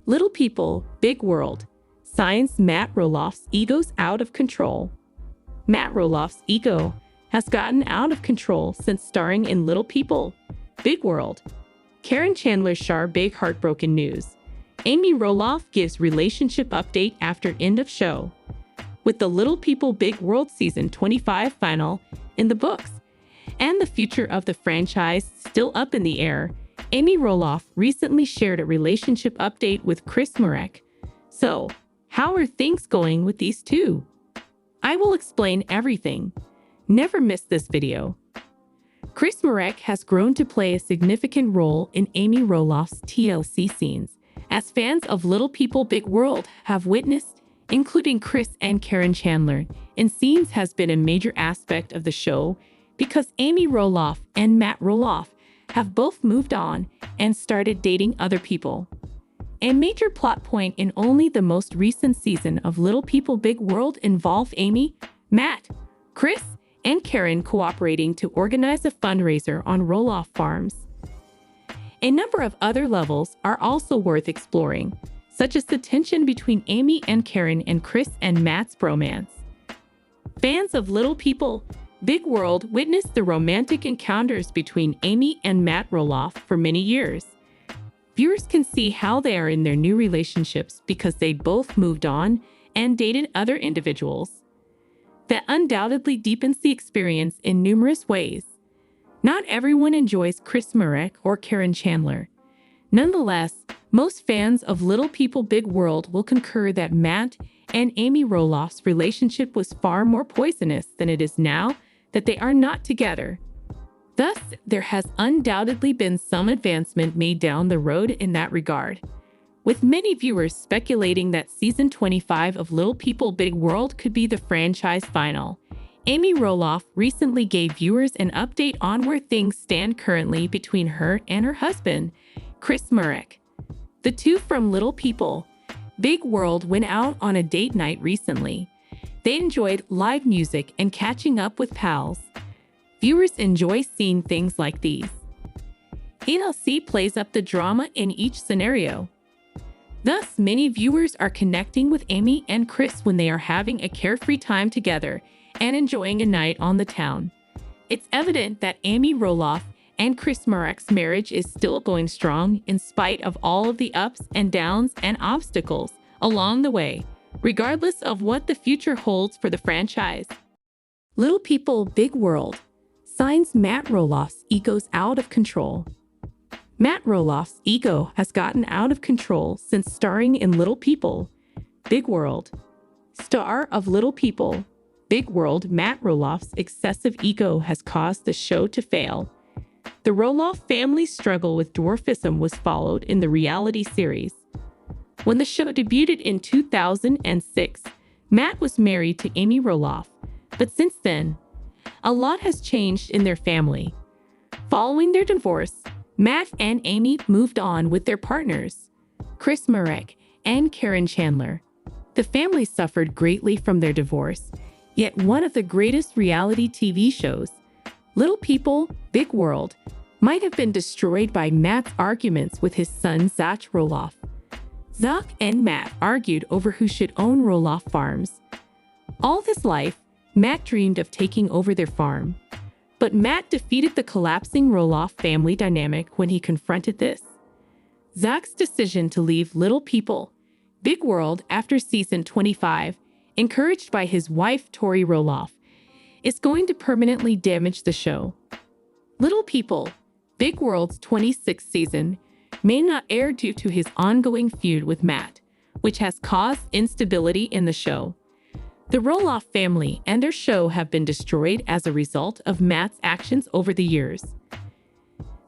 Little people, big world. Signs Matt Roloff's ego's out of control. Matt Roloff's ego has gotten out of control since starring in Little People, Big World. Caryn Chandler's big heartbroken news. Amy Roloff gives relationship update after end of show. With the Little People Big World Season 25 final in the books and the future of the franchise still up in the air, Amy Roloff recently shared a relationship update with Marek. So, how are things going with these two? I will explain everything. Never miss this video. Marek has grown to play a significant role in Amy Roloff's TLC scenes, as fans of Little People Big World have witnessed, including Chris and Caryn Chandler, in scenes has been a major aspect of the show because Amy Roloff and Matt Roloff have both moved on and started dating other people. A major plot point in only the most recent season of Little People Big World involved Amy, Matt, Chris, and Caryn cooperating to organize a fundraiser on Roloff Farms. A number of other levels are also worth exploring, such as the tension between Amy and Caryn and Chris and Matt's bromance. Fans of Little People Big World witnessed the romantic encounters between Amy and Matt Roloff for many years. Viewers can see how they are in their new relationships because they both moved on and dated other individuals. That undoubtedly deepens the experience in numerous ways. Not everyone enjoys Marek or Caryn Chandler. Nonetheless, most fans of Little People Big World will concur that Matt and Amy Roloff's relationship was far more poisonous than it is now that they are not together. Thus, there has undoubtedly been some advancement made down the road in that regard, with many viewers speculating that Season 25 of Little People Big World could be the franchise final. Amy Roloff recently gave viewers an update on where things stand currently between her and her husband, Marek. The two from Little People Big World went out on a date night recently. They enjoyed live music and catching up with pals. Viewers enjoy seeing things like these. TLC plays up the drama in each scenario. Thus, many viewers are connecting with Amy and Chris when they are having a carefree time together and enjoying a night on the town. It's evident that Amy Roloff and Marek's marriage is still going strong in spite of all of the ups and downs and obstacles along the way, regardless of what the future holds for the franchise. Little People Big World. Signs Matt Roloff's ego's out of control. Matt Roloff's ego has gotten out of control since starring in Little People Big World. Star of Little People Big World, Matt Roloff's excessive ego has caused the show to fail. The Roloff family's struggle with dwarfism was followed in the reality series. When the show debuted in 2006, Matt was married to Amy Roloff, but since then, a lot has changed in their family. Following their divorce, Matt and Amy moved on with their partners, Marek and Caryn Chandler. The family suffered greatly from their divorce, yet one of the greatest reality TV shows, Little People Big World, might have been destroyed by Matt's arguments with his son Zach Roloff. Zach and Matt argued over who should own Roloff Farms. All his life, Matt dreamed of taking over their farm. But Matt defeated the collapsing Roloff family dynamic when he confronted this. Zach's decision to leave Little People Big World after Season 25, encouraged by his wife Tori Roloff, is going to permanently damage the show. Little People Big World's 26th season may not air due to his ongoing feud with Matt, which has caused instability in the show. The Roloff family and their show have been destroyed as a result of Matt's actions over the years.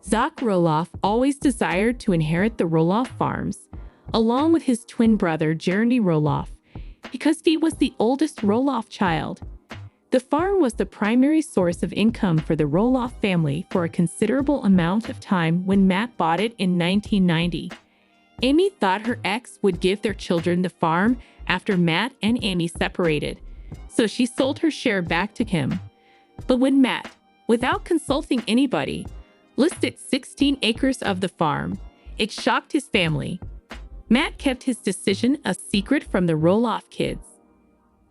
Zach Roloff always desired to inherit the Roloff Farms, along with his twin brother Jeremy Roloff, because he was the oldest Roloff child. The farm was the primary source of income for the Roloff family for a considerable amount of time when Matt bought it in 1990. Amy thought her ex would give their children the farm after Matt and Amy separated, so she sold her share back to him. But when Matt, without consulting anybody, listed 16 acres of the farm, it shocked his family. Matt kept his decision a secret from the Roloff kids.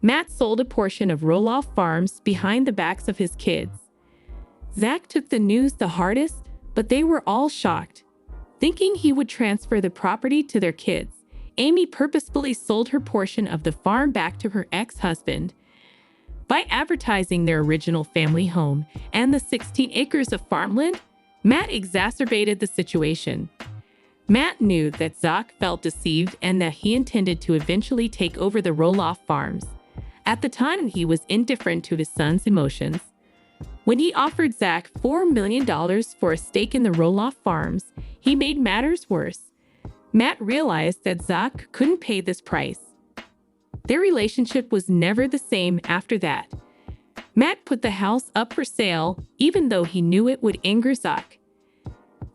Matt sold a portion of Roloff Farms behind the backs of his kids. Zach took the news the hardest, but they were all shocked. Thinking he would transfer the property to their kids, Amy purposefully sold her portion of the farm back to her ex-husband. By advertising their original family home and the 16 acres of farmland, Matt exacerbated the situation. Matt knew that Zach felt deceived and that he intended to eventually take over the Roloff Farms. At the time, he was indifferent to his son's emotions. When he offered Zach $4 million for a stake in the Roloff Farms, he made matters worse. Matt realized that Zach couldn't pay this price. Their relationship was never the same after that. Matt put the house up for sale, even though he knew it would anger Zach.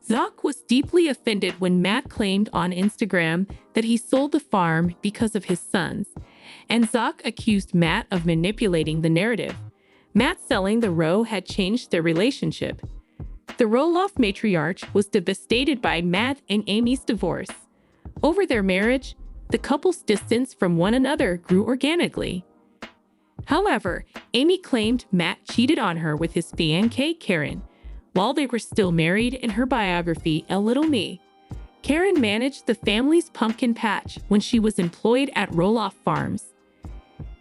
Zach was deeply offended when Matt claimed on Instagram that he sold the farm because of his sons, and Zach accused Matt of manipulating the narrative. Matt selling the row had changed their relationship. The Roloff matriarch was devastated by Matt and Amy's divorce. Over their marriage, the couple's distance from one another grew organically. However, Amy claimed Matt cheated on her with his fiancée Caryn. While they were still married, in her biography, A Little Me, Caryn managed the family's pumpkin patch when she was employed at Roloff Farms.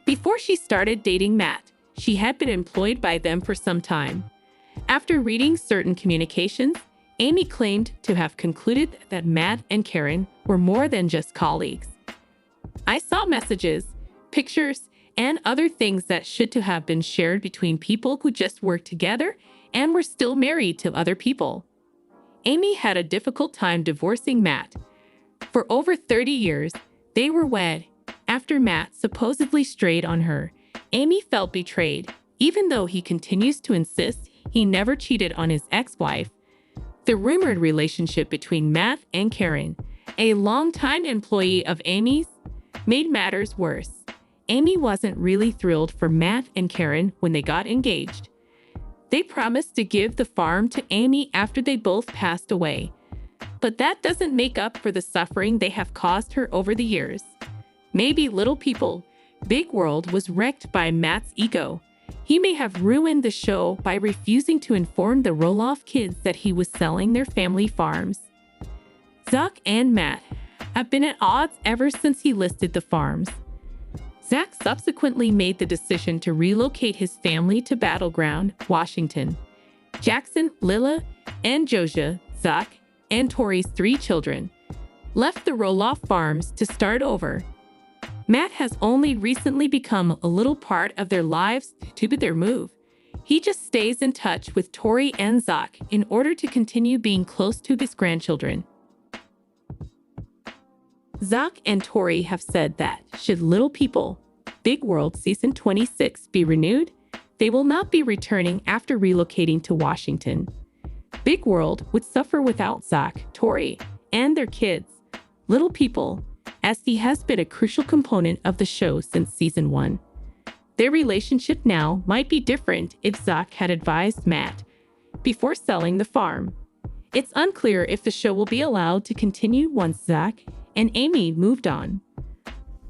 Before she started dating Matt, she had been employed by them for some time. After reading certain communications, Amy claimed to have concluded that Matt and Caryn were more than just colleagues. I saw messages, pictures, and other things that should to have been shared between people who just worked together and were still married to other people. Amy had a difficult time divorcing Matt. For over 30 years, they were wed. After Matt supposedly strayed on her, Amy felt betrayed, even though he continues to insist he never cheated on his ex-wife. The rumored relationship between Matt and Caryn, a longtime employee of Amy's, made matters worse. Amy wasn't really thrilled for Matt and Caryn when they got engaged. They promised to give the farm to Amy after they both passed away. But that doesn't make up for the suffering they have caused her over the years. Maybe Little People, Big World was wrecked by Matt's ego. He may have ruined the show by refusing to inform the Roloff kids that he was selling their family farms. Zach and Matt have been at odds ever since he listed the farms. Zach subsequently made the decision to relocate his family to Battleground, Washington. Jackson, Lila, and Josiah, Zach, and Tori's 3 children, left the Roloff Farms to start over. Matt has only recently become a little part of their lives due to their move. He just stays in touch with Tori and Zach in order to continue being close to his grandchildren. Zach and Tori have said that should Little People, Big World Season 26 be renewed, they will not be returning after relocating to Washington. Big World would suffer without Zach, Tori, and their kids, Little People, as he has been a crucial component of the show since Season 1. Their relationship now might be different if Zach had advised Matt before selling the farm. It's unclear if the show will be allowed to continue once Zach and Amy moved on.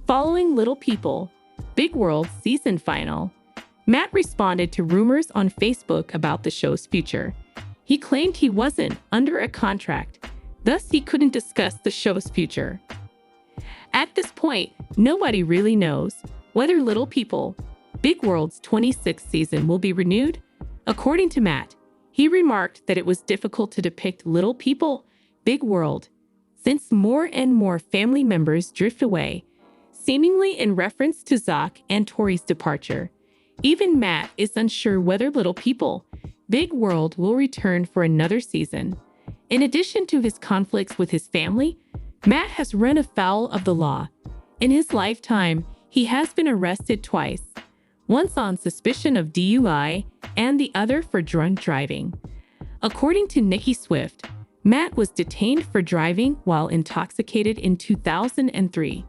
Following Little People, Big World season final, Matt responded to rumors on Facebook about the show's future. He claimed he wasn't under a contract, thus he couldn't discuss the show's future. At this point, nobody really knows whether Little People, Big World's 26th season will be renewed. According to Matt, he remarked that it was difficult to depict Little People, Big World, since more and more family members drift away, seemingly in reference to Zach and Tori's departure. Even Matt is unsure whether Little People, Big World will return for another season. In addition to his conflicts with his family, Matt has run afoul of the law. In his lifetime, he has been arrested twice, once on suspicion of DUI and the other for drunk driving. According to Nicki Swift, Matt was detained for driving while intoxicated in 2003.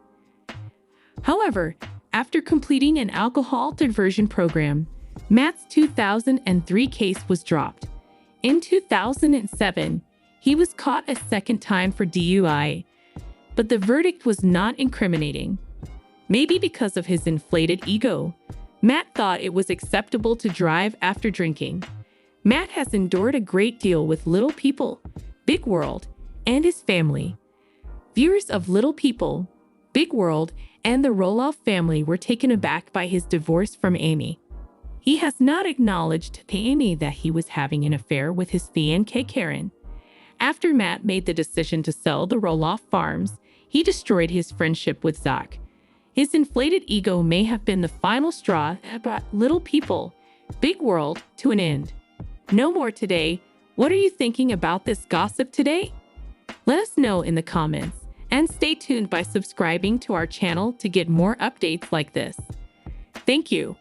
However, after completing an alcohol diversion program, Matt's 2003 case was dropped. In 2007, he was caught a second time for DUI. but the verdict was not incriminating. Maybe because of his inflated ego, Matt thought it was acceptable to drive after drinking. Matt has endured a great deal with Little People, Big World, and his family. Viewers of Little People, Big World, and the Roloff family were taken aback by his divorce from Amy. He has not acknowledged to Amy that he was having an affair with his fiancée Caryn. After Matt made the decision to sell the Roloff farms, he destroyed his friendship with Zach. His inflated ego may have been the final straw that brought Little People, Big World to an end. No more today. What are you thinking about this gossip today? Let us know in the comments, and stay tuned by subscribing to our channel to get more updates like this. Thank you.